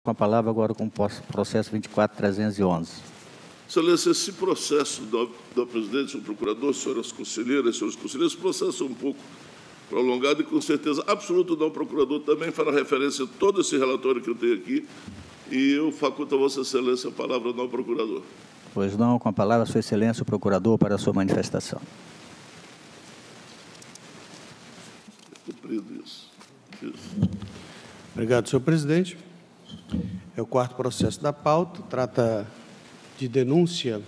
Com a palavra agora com o processo 24.311. Excelência, esse processo da presidente, senhor procurador, senhoras conselheiras, senhores conselheiros, esse processo é um pouco prolongado e, com certeza, absoluto do procurador também fará referência a todo esse relatório que eu tenho aqui e eu faculto a Vossa Excelência a palavra ao procurador. Pois não, com a palavra, Sua Excelência, o procurador, para a sua manifestação. Cumprido isso. Obrigado, senhor presidente. É o quarto processo da pauta, trata de denúncia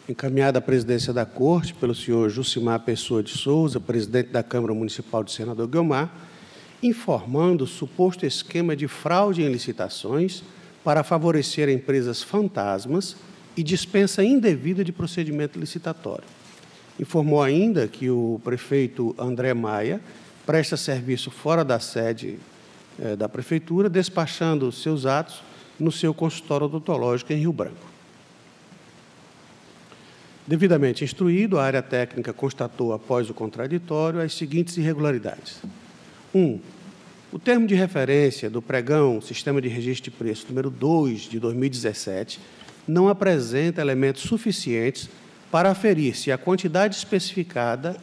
encaminhada à presidência da Corte pelo senhor Jucimar Pessoa de Souza, presidente da Câmara Municipal de Senador Guiomar, informando o suposto esquema de fraude em licitações para favorecer empresas fantasmas e dispensa indevida de procedimento licitatório. Informou ainda que o prefeito André Maia presta serviço fora da sede da Prefeitura, despachando seus atos no seu consultório odontológico em Rio Branco. Devidamente instruído, a área técnica constatou, após o contraditório, as seguintes irregularidades. 1. O termo de referência do pregão Sistema de Registro de Preços número 2 de 2017 não apresenta elementos suficientes para aferir se a quantidade especificada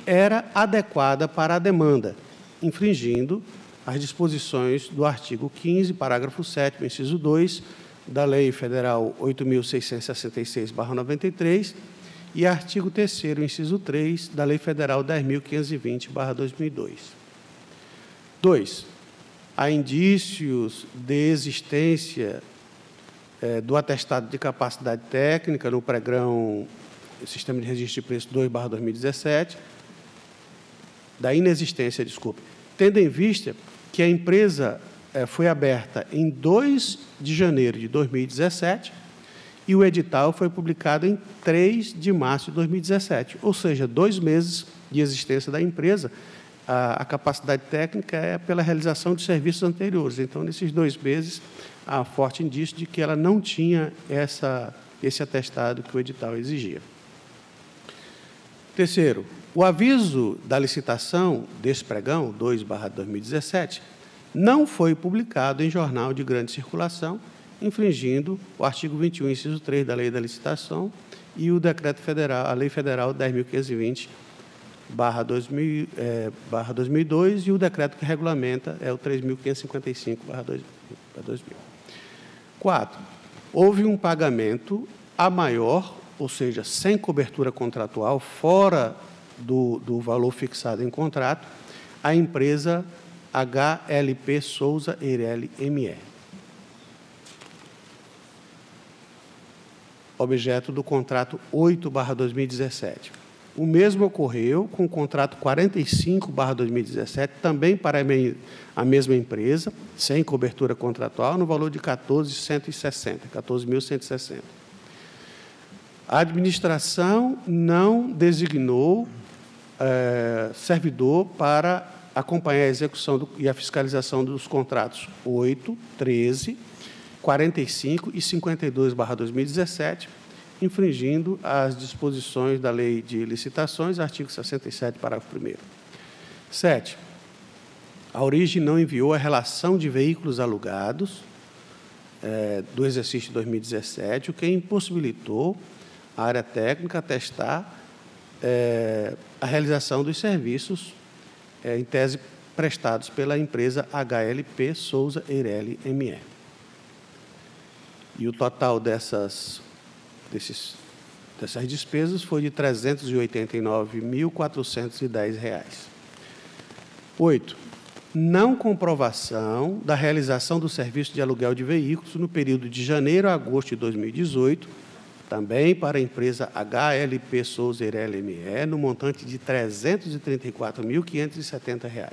era adequada para a demanda, infringindo as disposições do artigo 15, parágrafo 7º, inciso 2, da Lei Federal 8.666/93 e artigo 3º, inciso 3, da Lei Federal 10.520/2002. 2. Há indícios de existência do atestado de capacidade técnica no pregão Sistema de Registro de Preços 2/2017, da inexistência, tendo em vista que a empresa foi aberta em 2 de janeiro de 2017 e o edital foi publicado em 3 de março de 2017, ou seja, 2 meses de existência da empresa. A capacidade técnica é pela realização de serviços anteriores. Então, nesses 2 meses, há forte indício de que ela não tinha esse atestado que o edital exigia. Terceiro, o aviso da licitação desse pregão, 2/2017, não foi publicado em jornal de grande circulação, infringindo o artigo 21, inciso 3 da Lei da Licitação e o Decreto Federal, a Lei Federal 10.520/2002 e o decreto que regulamenta é o 3.555/2000. 4. Houve um pagamento a maior, ou seja, sem cobertura contratual, fora do valor fixado em contrato, à empresa HLP Souza Eireli ME, objeto do contrato 8/2017. O mesmo ocorreu com o contrato 45/2017, também para a mesma empresa, sem cobertura contratual, no valor de 14.160. A administração não designou servidor para acompanhar a execução e a fiscalização dos contratos 8, 13, 45 e 52/2017, infringindo as disposições da Lei de Licitações, artigo 67, parágrafo 1º. 7. A origem não enviou a relação de veículos alugados do exercício de 2017, o que impossibilitou a área técnica atestar a realização dos serviços, em tese, prestados pela empresa HLP Souza Eireli ME. E o total dessas despesas foi de R$ 389.410. 8. Não comprovação da realização do serviço de aluguel de veículos no período de janeiro a agosto de 2018, também para a empresa HLP Souza Eireli ME, no montante de R$ 334.570.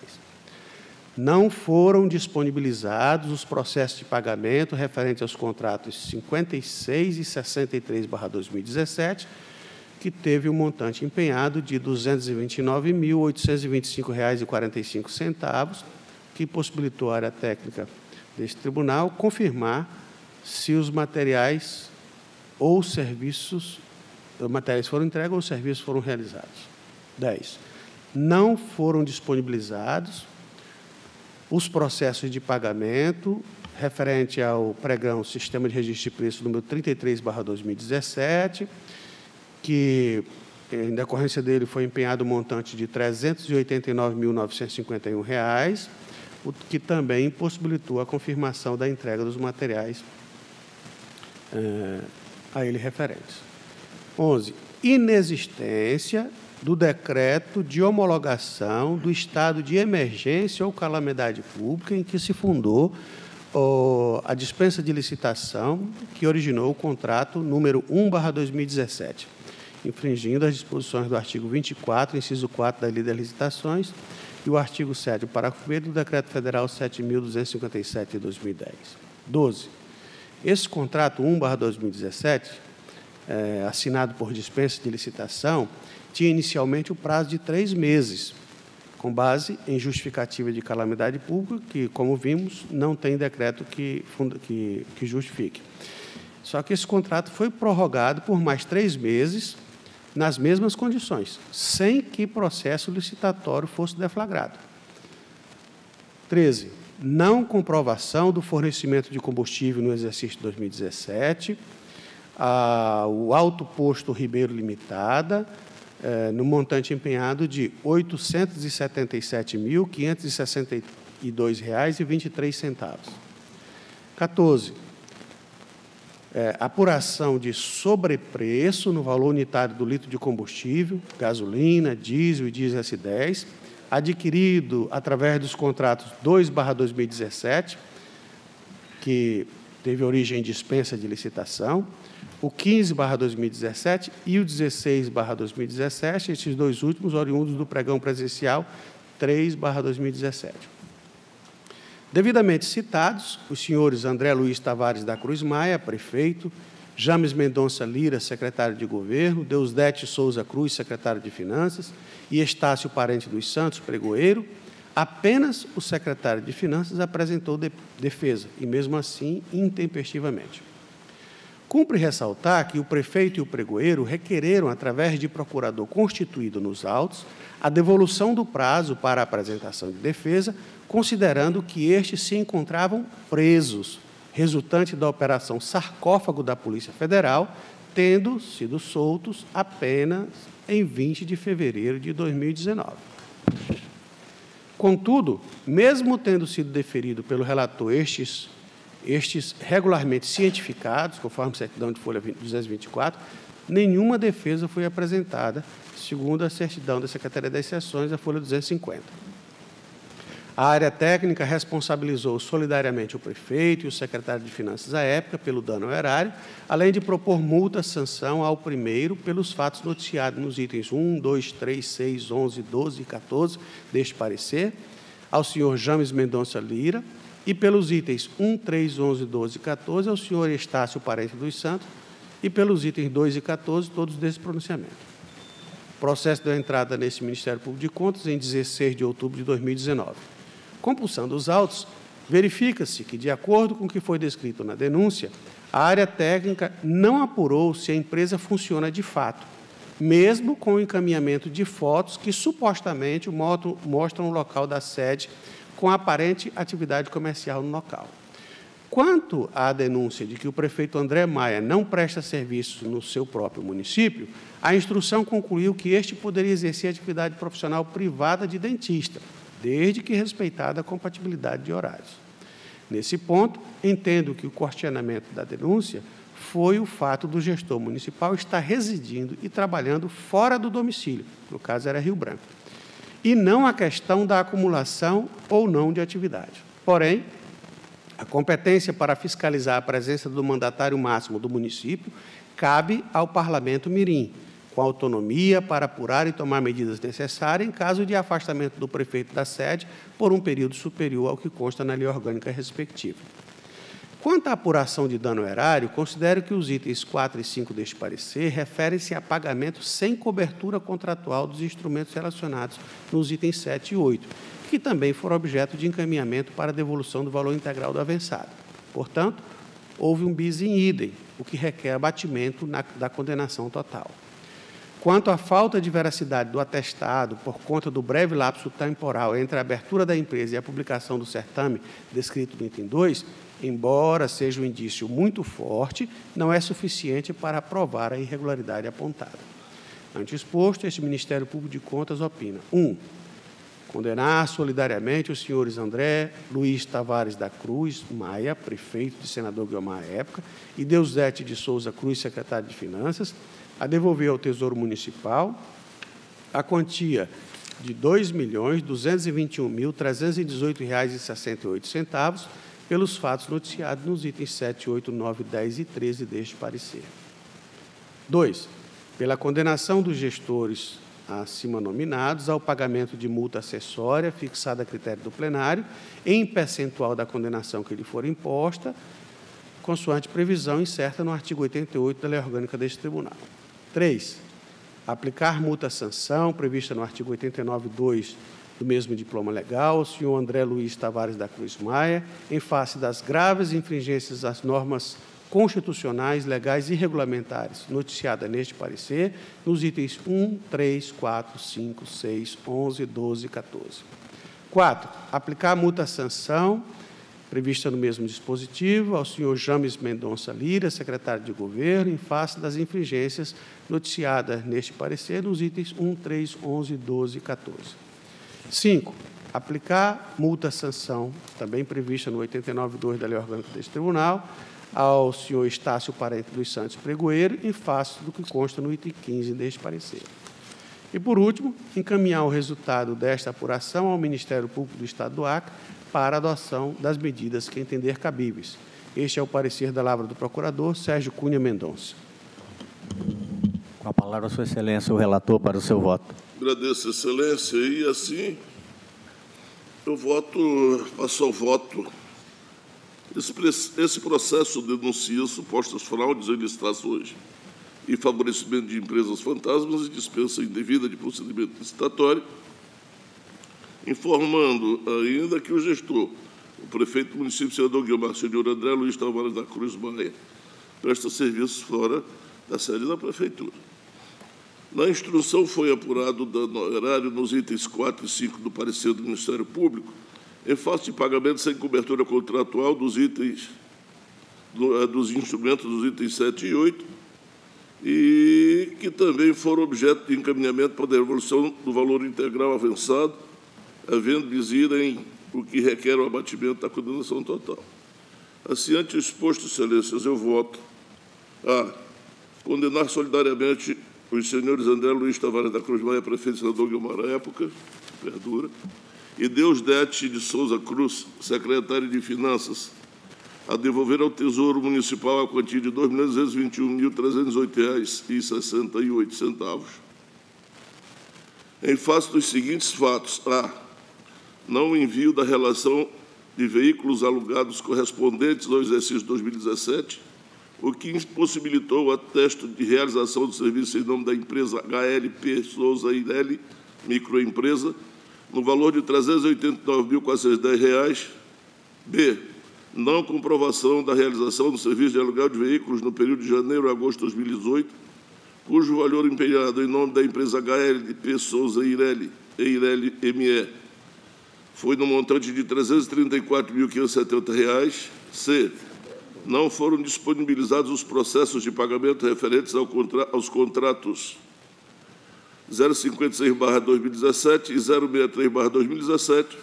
Não foram disponibilizados os processos de pagamento referentes aos contratos 56 e 63/2017, que teve um montante empenhado de R$ 229.825,45, que possibilitou a área técnica deste tribunal confirmar se os materiais ou serviços, materiais foram entregues ou os serviços foram realizados. 10. Não foram disponibilizados os processos de pagamento referente ao pregão Sistema de Registro de Preço número 33/2017, que, em decorrência dele, foi empenhado um montante de R$ 389.951, o que também impossibilitou a confirmação da entrega dos materiais a ele referentes. 11. Inexistência do decreto de homologação do estado de emergência ou calamidade pública em que se fundou a dispensa de licitação que originou o contrato número 1/2017, infringindo as disposições do artigo 24, inciso 4 da Lei das Licitações e o artigo 7º, parágrafo 1º do Decreto Federal 7.257 de 2010. 12. Esse contrato 1/2017, assinado por dispensa de licitação, tinha inicialmente o prazo de 3 meses, com base em justificativa de calamidade pública, que, como vimos, não tem decreto que justifique. Só que esse contrato foi prorrogado por mais 3 meses, nas mesmas condições, sem que processo licitatório fosse deflagrado. 13. Não comprovação do fornecimento de combustível no exercício de 2017, o Alto Posto Ribeiro Limitada, no montante empenhado de R$ 877.562,23. 14. Apuração de sobrepreço no valor unitário do litro de combustível, gasolina, diesel e diesel S10, adquirido através dos contratos 2/2017, que teve origem em dispensa de licitação, o 15/2017 e o 16/2017, esses dois últimos oriundos do pregão presencial 3/2017. Devidamente citados, os senhores André Luiz Tavares da Cruz Maia, prefeito, James Mendonça Lira, secretário de Governo, Deusdete Souza Cruz, secretário de Finanças, e Estácio Parente dos Santos, pregoeiro, apenas o secretário de Finanças apresentou defesa, e mesmo assim, intempestivamente. Cumpre ressaltar que o prefeito e o pregoeiro requereram, através de procurador constituído nos autos, a devolução do prazo para a apresentação de defesa, considerando que estes se encontravam presos, resultante da Operação Sarcófago da Polícia Federal, tendo sido soltos apenas em 20 de fevereiro de 2019. Contudo, mesmo tendo sido deferido pelo relator estes regularmente cientificados, conforme certidão de folha 224, nenhuma defesa foi apresentada, segundo a certidão da Secretaria das Seções, a folha 250. A área técnica responsabilizou solidariamente o prefeito e o secretário de Finanças à época pelo dano ao erário, além de propor multa, sanção ao primeiro pelos fatos noticiados nos itens 1, 2, 3, 6, 11, 12 e 14 deste parecer, ao senhor James Mendonça Lira, e pelos itens 1, 3, 11, 12 e 14 ao senhor Estácio Parente dos Santos, e pelos itens 2 e 14, todos desse pronunciamento. O processo deu entrada nesse Ministério Público de Contas em 16 de outubro de 2019. Compulsando os autos, verifica-se que, de acordo com o que foi descrito na denúncia, a área técnica não apurou se a empresa funciona de fato, mesmo com o encaminhamento de fotos que supostamente mostram o local da sede com aparente atividade comercial no local. Quanto à denúncia de que o prefeito André Maia não presta serviços no seu próprio município, a instrução concluiu que este poderia exercer atividade profissional privada de dentista, desde que respeitada a compatibilidade de horários. Nesse ponto, entendo que o questionamento da denúncia foi o fato do gestor municipal estar residindo e trabalhando fora do domicílio, no caso era Rio Branco, e não a questão da acumulação ou não de atividade. Porém, a competência para fiscalizar a presença do mandatário máximo do município cabe ao Parlamento Mirim, com autonomia para apurar e tomar medidas necessárias em caso de afastamento do prefeito da sede por um período superior ao que consta na lei orgânica respectiva. Quanto à apuração de dano erário, considero que os itens 4 e 5 deste parecer referem-se a pagamento sem cobertura contratual dos instrumentos relacionados nos itens 7 e 8, que também foram objeto de encaminhamento para devolução do valor integral do avançado. Portanto, houve um bis in idem, o que requer abatimento da condenação total. Quanto à falta de veracidade do atestado por conta do breve lapso temporal entre a abertura da empresa e a publicação do certame descrito no item 2, embora seja um indício muito forte, não é suficiente para provar a irregularidade apontada. Ante exposto, este Ministério Público de Contas opina: 1. Condenar solidariamente os senhores André Luiz Tavares da Cruz Maia, prefeito de Senador Guiomar à época, e Deusdete de Souza Cruz, secretário de Finanças, a devolver ao Tesouro Municipal a quantia de R$ 2.221.318,68 pelos fatos noticiados nos itens 7, 8, 9, 10 e 13 deste parecer. 2. Pela condenação dos gestores acima nominados ao pagamento de multa acessória fixada a critério do plenário, em percentual da condenação que lhe for imposta, consoante previsão incerta no artigo 88 da Lei Orgânica deste Tribunal. 3. Aplicar multa-sanção prevista no artigo 89.2 do mesmo diploma legal ao senhor André Luiz Tavares da Cruz Maia, em face das graves infringências às normas constitucionais, legais e regulamentares, noticiada neste parecer, nos itens 1, 3, 4, 5, 6, 11, 12 e 14. 4. Aplicar multa-sanção, prevista no mesmo dispositivo, ao senhor James Mendonça Lira, secretário de Governo, em face das infringências noticiadas neste parecer, nos itens 1, 3, 11, 12 e 14. 5. Aplicar multa-sanção, também prevista no 89.2 da Lei Orgânica deste Tribunal, ao senhor Estácio Parente dos Santos Pregoeiro, em face do que consta no item 15 deste parecer. E, por último, encaminhar o resultado desta apuração ao Ministério Público do Estado do Acre para a adoção das medidas que entender cabíveis. Este é o parecer da Lavra do Procurador Sérgio Cunha Mendonça. Com a palavra, Sua Excelência, o relator para o seu voto. Agradeço, Excelência, e assim eu passo ao voto. Esse processo denuncia supostas fraudes em licitações e favorecimento de empresas fantasmas e dispensa indevida de procedimento licitatório, informando ainda que o gestor, o prefeito do município, senador Guiomar, senhor André Luiz Tavares da Cruz Maia, presta serviços fora da sede da Prefeitura. Na instrução foi apurado o dano horário nos itens 4 e 5 do parecer do Ministério Público, em face de pagamento sem cobertura contratual dos itens, dos instrumentos dos itens 7 e 8, e que também foram objeto de encaminhamento para devolução do valor integral avançado, havendo-lhes irem o que requer o abatimento da condenação total. Assim, ante o exposto, Excelências, eu voto a condenar solidariamente os senhores André Luiz Tavares da Cruz Maia, prefeito e senador Guiomar à época, verdura, e Deusdete de Souza Cruz, secretário de Finanças, a devolver ao Tesouro Municipal a quantia de R$ 2.221.308,68. Em face dos seguintes fatos: a. Não envio da relação de veículos alugados correspondentes ao exercício 2017, o que impossibilitou o atesto de realização do serviço em nome da empresa HLP Souza Ireli, microempresa, no valor de R$ 389.410. B. Não comprovação da realização do serviço de aluguel de veículos no período de janeiro a agosto de 2018, cujo valor empenhado em nome da empresa HLP Souza Ireli ME foi no montante de R$ 334.570. C. Não foram disponibilizados os processos de pagamento referentes aos contratos 056/2017 e 063/2017,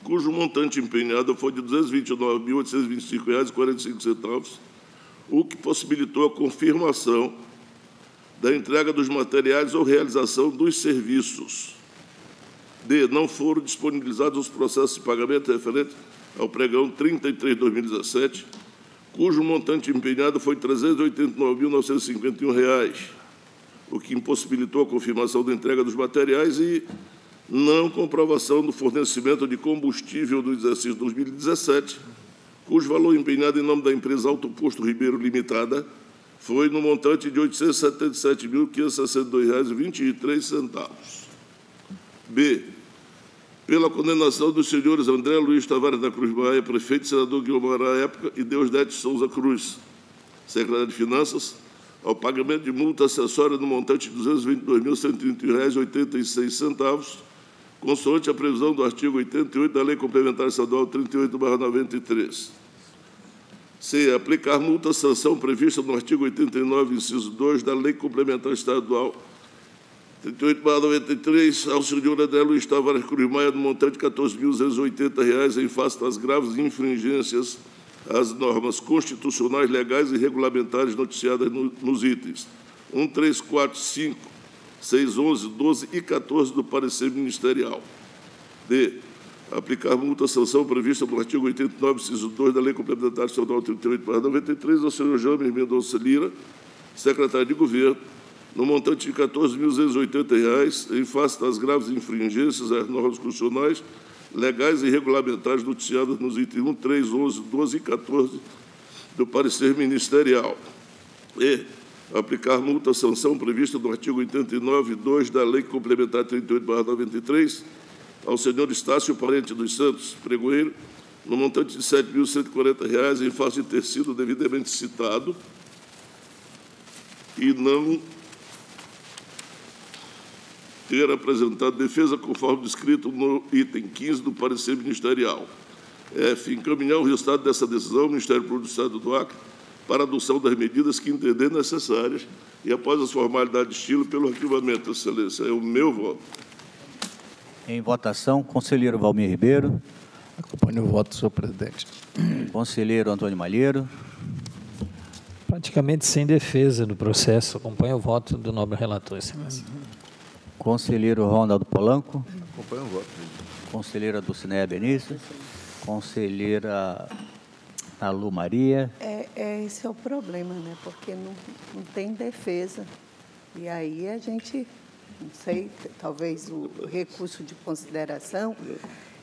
cujo montante empenhado foi de R$ 229.825,45, o que possibilitou a confirmação da entrega dos materiais ou realização dos serviços. D. Não foram disponibilizados os processos de pagamento referentes ao pregão 33/2017, cujo montante empenhado foi R$ 389.951, o que impossibilitou a confirmação da entrega dos materiais e não comprovação do fornecimento de combustível do exercício 2017, cujo valor empenhado em nome da empresa Autoposto Ribeiro Limitada foi no montante de R$ 877.562,23. B. Pela condenação dos senhores André Luiz Tavares da Cruz Maia, prefeito e senador Guiomar à época, e Deusdete Souza Cruz, secretário de Finanças, ao pagamento de multa acessória no montante de R$ 222.131,86, consoante a previsão do artigo 88 da Lei Complementar Estadual 38/93. C. Aplicar multa-sanção prevista no artigo 89, inciso 2, da Lei Complementar Estadual 38/93 ao senhor André Luiz Tavares Cruz Maia, no montante de R$ 14.280, em face das graves infringências às normas constitucionais, legais e regulamentares noticiadas nos itens 1, 3, 4, 5, 6, 11, 12 e 14 do parecer ministerial. D. Aplicar multa-sanção prevista no artigo 89, inciso 2 da Lei Complementar Estadual 38/93 ao senhor James Mendonça Lira, secretário de Governo, no montante de R$ 14.280, em face das graves infringências às normas constitucionais, legais e regulamentares noticiadas nos itens 1, 3, 11, 12 e 14 do parecer ministerial. E aplicar multa-sanção prevista no artigo 89, 2 da Lei Complementar 38/93 ao senhor Estácio Parente dos Santos, pregoeiro, no montante de R$ 7.140, em face de ter sido devidamente citado e não ter apresentado defesa conforme descrito no item 15 do parecer ministerial. F. Encaminhar o resultado dessa decisão ao Ministério Público do Estado do Acre para a adoção das medidas que entender necessárias e, após as formalidades de estilo, pelo arquivamento. Excelência, é o meu voto. Em votação, conselheiro Valmir Ribeiro. Acompanho o voto, senhor presidente. Conselheiro Antônio Malheiro. Praticamente sem defesa do processo. Acompanho o voto do nobre relator, excelência. Conselheiro Ronaldo Polanco. Acompanho o voto. Conselheira Dulcineia Benício. Conselheira Alu Maria. Esse é o problema, né? Porque não tem defesa. E aí a gente, não sei, talvez o recurso de consideração.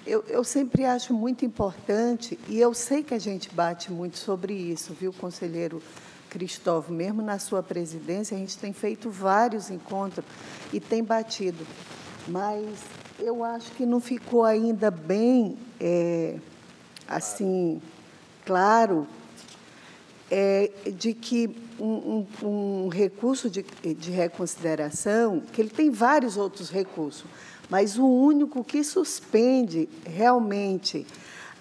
Eu sempre acho muito importante, e eu sei que a gente bate muito sobre isso, viu, conselheiro Cristóvão? Mesmo na sua presidência, a gente tem feito vários encontros e tem batido. Mas eu acho que não ficou ainda bem, assim, claro, de que um recurso de reconsideração, que ele tem vários outros recursos, mas o único que suspende realmente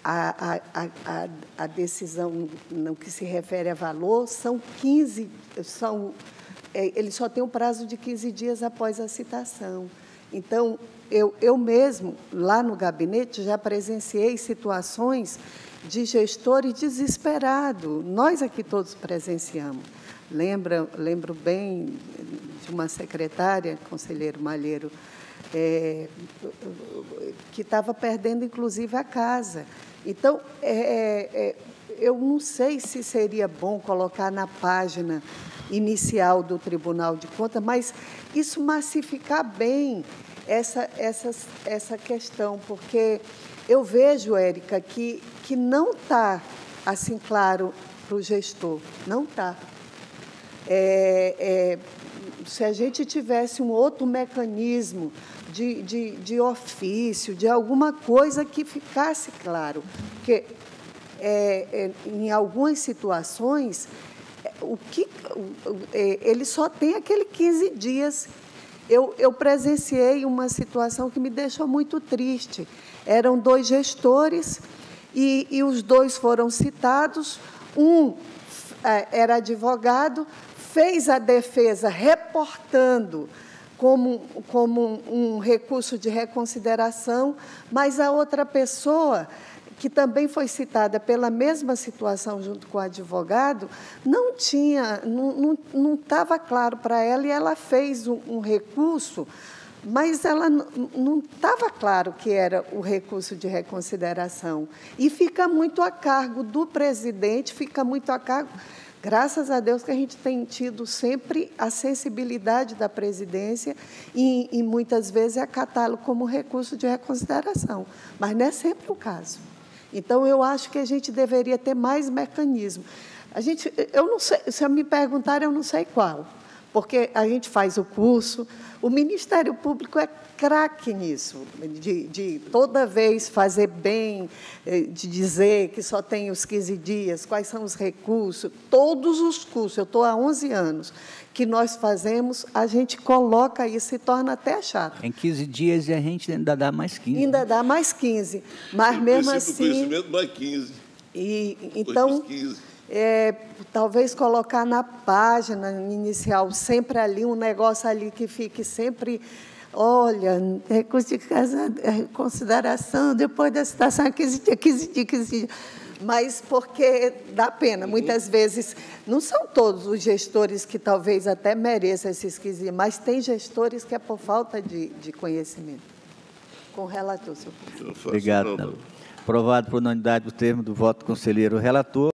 a decisão no que se refere a valor são 15, ele só tem um prazo de 15 dias após a citação. Então, eu mesmo, lá no gabinete, já presenciei situações de gestores desesperados. Nós aqui todos presenciamos. Lembro bem de uma secretária, conselheiro Malheiro, que estava perdendo, inclusive, a casa. Então, eu não sei se seria bom colocar na página inicial do Tribunal de Contas, mas isso massificar bem essa questão, porque eu vejo, Érica, que não está assim claro para o gestor, não está. Se a gente tivesse um outro mecanismo de ofício, de alguma coisa que ficasse claro, porque em algumas situações ele só tem aquele 15 dias. Eu presenciei uma situação que me deixou muito triste. Eram 2 gestores e os 2 foram citados. Um era advogado, fez a defesa reportando como um recurso de reconsideração, mas a outra pessoa, que também foi citada pela mesma situação junto com o advogado, não estava claro para ela, e ela fez um recurso, mas ela não estava claro que era o recurso de reconsideração. E fica muito a cargo do presidente, fica muito a cargo. Graças a Deus que a gente tem tido sempre a sensibilidade da presidência e muitas vezes acatá-lo como recurso de reconsideração, mas não é sempre o caso. Então, eu acho que a gente deveria ter mais mecanismo. Eu não sei, se me perguntarem, eu não sei qual, porque a gente faz o curso, o Ministério Público é craque nisso, de toda vez fazer bem, de dizer que só tem os 15 dias, quais são os recursos, todos os cursos, eu estou há 11 anos, que nós fazemos, a gente coloca isso, se torna até chato. Em 15 dias e a gente ainda dá mais 15. Ainda dá mais 15, mas mesmo assim... conhecimento mais 15. Então, talvez colocar na página inicial, sempre ali, um negócio ali que fique sempre... Olha, recurso de consideração, depois da citação, 15 dias. Mas porque dá pena, muitas vezes, não são todos os gestores que talvez até mereçam esses 15 dias, mas tem gestores que é por falta de conhecimento. Com o relator, senhor presidente. Obrigado. Aprovado por unanimidade o termo do voto do conselheiro relator.